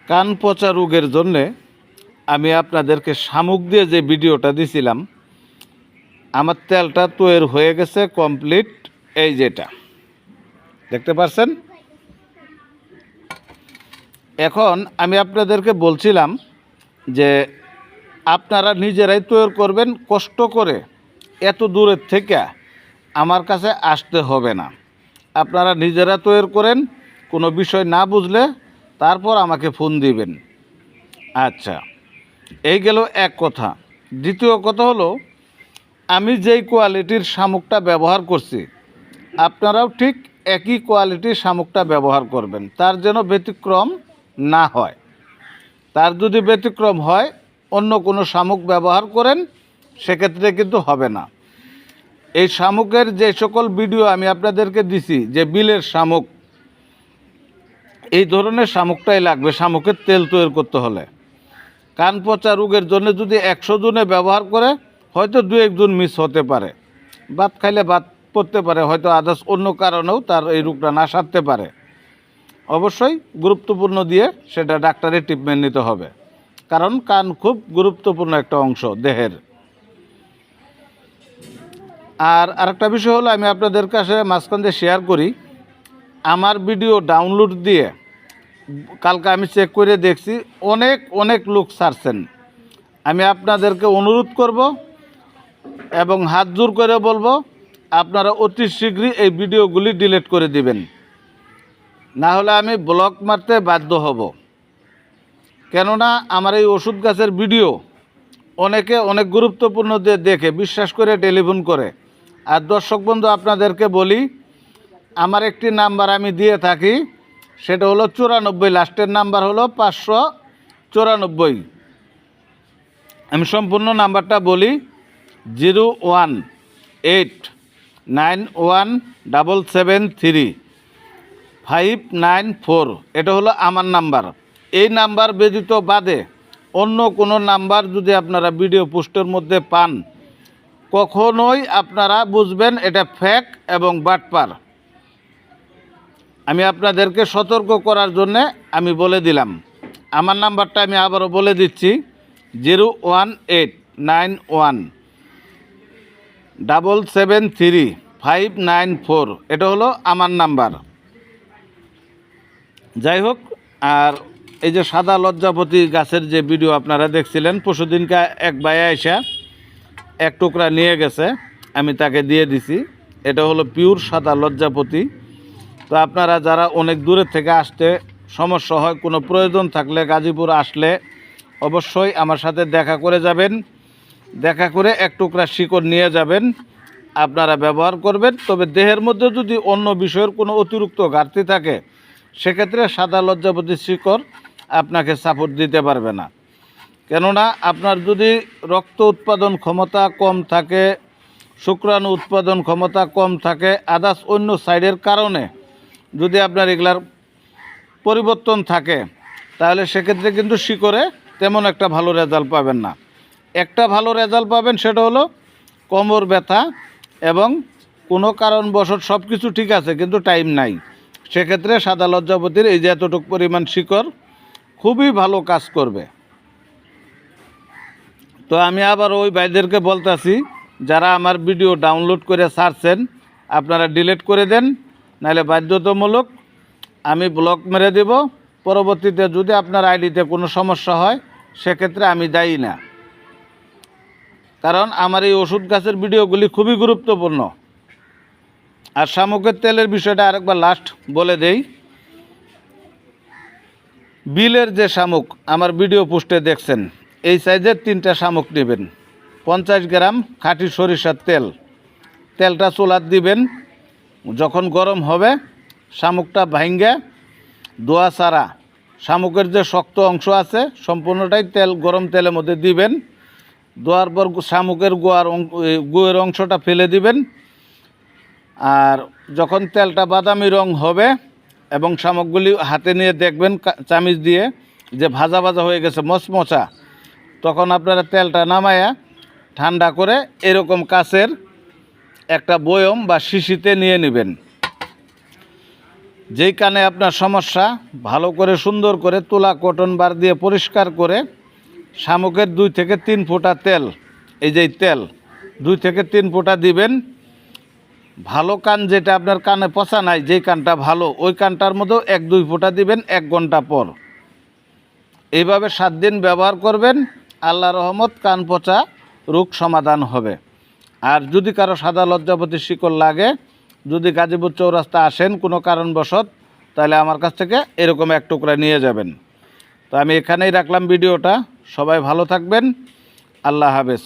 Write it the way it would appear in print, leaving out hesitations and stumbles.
কান পচা রোগের জন্যে আমি আপনাদেরকে শামুক দিয়ে যে ভিডিওটা দিছিলাম, আমার তেলটা তৈরি হয়ে গেছে কমপ্লিট। এই যেটা দেখতে পাচ্ছেন। এখন আমি আপনাদেরকে বলছিলাম যে আপনারা নিজেরাই তৈরি করবেন, কষ্ট করে এত দূরের থেকে আমার কাছে আসতে হবে না। আপনারা নিজেরা তৈরি করেন, কোনো বিষয় না বুঝলে তারপর আমাকে ফোন দিবেন। আচ্ছা, এই গেল এক কথা। দ্বিতীয় কথা হলো, আমি যেই কোয়ালিটির শামুকটা ব্যবহার করছি আপনারাও ঠিক একই কোয়ালিটির শামুকটা ব্যবহার করবেন, তার যেন ব্যতিক্রম না হয়। তার যদি ব্যতিক্রম হয় অন্য কোনো শামুক ব্যবহার করেন, সেক্ষেত্রে কিন্তু হবে না। এই শামুকের যে সকল ভিডিও আমি আপনাদেরকে দিছি, যে বিলের শামুক, এই ধরনের শামুকটাই লাগবে শামুকের তেল তৈরি করতে হলে। কান পচা রোগের জন্য যদি 100 জনে ব্যবহার করে, হয়তো 2-1 জন মিস হতে পারে, ভাত খাইলে ভাত পড়তে পারে, হয়তো আদার্স অন্য কারণেও তার এই রোগটা না সারতে পারে। অবশ্যই গুরুত্বপূর্ণ দিয়ে সেটা ডাক্তারের ট্রিটমেন্ট নিতে হবে, কারণ কান খুব গুরুত্বপূর্ণ একটা অংশ দেহের। আর আরেকটা বিষয় হলো, আমি আপনাদের কাছে মাঝখান দিয়ে শেয়ার করি, আমার ভিডিও ডাউনলোড দিয়ে কালকে আমি চেক করে দেখছি অনেক অনেক লোক ছাড়ছেন। আমি আপনাদেরকে অনুরোধ করব এবং হাত জোর করে বলবো, আপনারা অতি শীঘ্রই এই ভিডিওগুলি ডিলিট করে দিবেন, না হলে আমি ব্লক মারতে বাধ্য হব। কেননা আমার এই ওষুধ গাছের ভিডিও অনেকে অনেক গুরুত্বপূর্ণ দিয়ে দেখে বিশ্বাস করে টেলিফোন করে। আর দর্শক বন্ধু, আপনাদেরকে বলি, আমার একটি নাম্বার আমি দিয়ে থাকি, সেটা হলো 94, লাস্টের নাম্বার হলো 594। আমি সম্পূর্ণ নাম্বারটা বলি, 01891773594। এটা হলো আমার নাম্বার। এই নাম্বার ব্যতীত বাদে অন্য কোনো নাম্বার যদি আপনারা ভিডিও পোস্টের মধ্যে পান, কখনোই আপনারা বুঝবেন এটা ফেক এবং বাটপার। আমি আপনাদেরকে সতর্ক করার জন্যে আমি বলে দিলাম। আমার নাম্বারটা আমি আবারও বলে দিচ্ছি, 01891773594। এটা হলো আমার নাম্বার। যাই হোক, আর এই যে সাদা লজ্জাপতি গাছের যে ভিডিও আপনারা দেখছিলেন, পরশুদিনকে এক ভাই এসে এক টুকরা নিয়ে গেছে, আমি তাকে দিয়ে দিছি। এটা হলো পিওর সাদা লজ্জাপতি। তো আপনারা যারা অনেক দূরের থেকে আসতে সমস্যা হয়, কোনো প্রয়োজন থাকলে গাজীপুর আসলে অবশ্যই আমার সাথে দেখা করে যাবেন। দেখা করে এক টুকরা শিকড় নিয়ে যাবেন, আপনারা ব্যবহার করবেন। তবে দেহের মধ্যে যদি অন্য বিষয়ের কোনো অতিরিক্ত ঘাটতি থাকে, সেক্ষেত্রে সাদা লজ্জাপতি শিকড় আপনাকে সাপোর্ট দিতে পারবে না। কেননা আপনার যদি রক্ত উৎপাদন ক্ষমতা কম থাকে, শুক্রাণু উৎপাদন ক্ষমতা কম থাকে, আদার্স অন্য সাইডের কারণে যদি আপনার এগুলার পরিবর্তন থাকে, তাহলে সেক্ষেত্রে কিন্তু শিকড়ে তেমন একটা ভালো রেজাল্ট পাবেন না। একটা ভালো রেজাল্ট পাবেন, সেটা হলো কোমর ব্যথা এবং কোনো কারণবশত সব কিছু ঠিক আছে কিন্তু টাইম নাই, সেক্ষেত্রে সাদা লজ্জাপতির এই যে এতটুকু পরিমাণ শিকড় খুবই ভালো কাজ করবে। তো আমি আবার ওই ভাইদেরকে বলতেছি, যারা আমার ভিডিও ডাউনলোড করে ছাড়ছেন, আপনারা ডিলিট করে দেন, নাহলে বাধ্যতামূলক আমি ব্লক মেরে দেব। পরবর্তীতে যদি আপনার আইডিতে কোনো সমস্যা হয়, সেক্ষেত্রে আমি দায়ী না, কারণ আমার এই ওষুধ গাছের ভিডিওগুলি খুবই গুরুত্বপূর্ণ। আর শামুকের তেলের বিষয়টা আরেকবার লাস্ট বলে দেই। বিলের যে শামুক আমার ভিডিও পোস্টে দেখছেন, এই সাইজের 3টা শামুক নেবেন। 50 গ্রাম খাঁটি সরিষার তেল, তেলটা চুলাত দিবেন। যখন গরম হবে, শামুকটা ভাঙ্গে দোয়া ছাড়া শামুকের যে শক্ত অংশ আছে সম্পূর্ণটাই গরম তেলের মধ্যে দিবেন। দেওয়ার পর শামুকের গুয়ের অংশটা ফেলে দিবেন। আর যখন তেলটা বাদামি রং হবে এবং শামুকগুলি হাতে নিয়ে দেখবেন চামিচ দিয়ে যে ভাজা ভাজা হয়ে গেছে, মচমচা, তখন আপনারা তেলটা নামায়া ঠান্ডা করে এরকম কাচের একটা বয়ম বা শিশিতে নিয়ে নেবেন। যেই কানে আপনার সমস্যা ভালো করে সুন্দর করে তুলা কটন বার দিয়ে পরিষ্কার করে শামুকের 2 থেকে 3 ফোঁটা তেল, এই যে তেল 2 থেকে 3 ফোঁটা দিবেন। ভালো কান যেটা আপনার কানে পচা নাই, যেই কানটা ভালো ওই কানটার মধ্যেও 1-2 ফোঁটা দিবেন 1 ঘন্টা পর। এইভাবে 7 দিন ব্যবহার করবেন, আল্লাহ রহমত কান পচা রোগ সমাধান হবে। আর যদি কারো সাদা লজ্জাপতি শিকল লাগে, যদি গাজীপুর চৌরাস্তা আসেন কোনো কারণবশত, তাহলে আমার কাছ থেকে এরকম 1 টুকরা নিয়ে যাবেন। তো আমি এখানেই রাখলাম ভিডিওটা। সবাই ভালো থাকবেন। আল্লাহ হাফেজ।